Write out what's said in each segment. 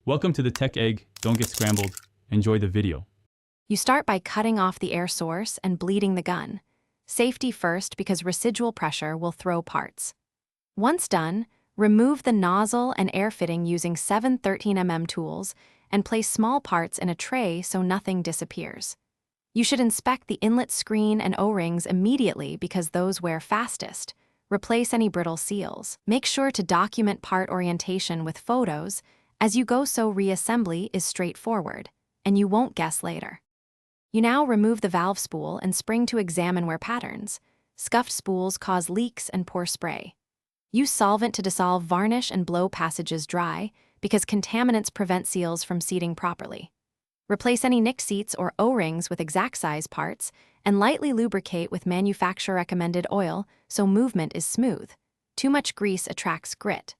Welcome to the Tech Egg. Don't get scrambled. Enjoy the video. You start by cutting off the air source and bleeding the gun. Safety first because residual pressure will throw parts. Once done, remove the nozzle and air fitting using 7/13mm tools and place small parts in a tray so nothing disappears. You should inspect the inlet screen and O-rings immediately because those wear fastest. Replace any brittle seals. Make sure to document part orientation with photos as you go so reassembly is straightforward, and you won't guess later. You now remove the valve spool and spring to examine wear patterns. Scuffed spools cause leaks and poor spray. Use solvent to dissolve varnish and blow passages dry because contaminants prevent seals from seating properly. Replace any nicked seats or O-rings with exact size parts and lightly lubricate with manufacturer-recommended oil so movement is smooth. Too much grease attracts grit.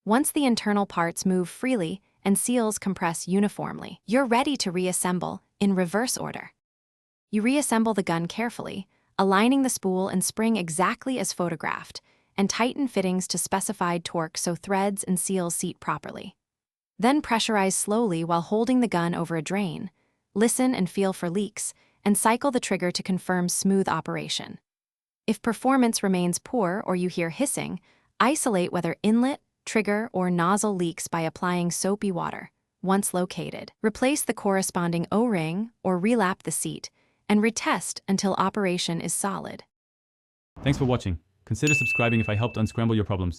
Once the internal parts move freely and seals compress uniformly, you're ready to reassemble in reverse order. You reassemble the gun carefully, aligning the spool and spring exactly as photographed, and tighten fittings to specified torque so threads and seals seat properly. Then pressurize slowly while holding the gun over a drain. Listen and feel for leaks, and cycle the trigger to confirm smooth operation. If performance remains poor or you hear hissing, isolate whether inlet, trigger, or nozzle leaks by applying soapy water. Once located, replace the corresponding O-ring or relap the seat, and retest until operation is solid. Thanks for watching. Consider subscribing if I helped unscramble your problems.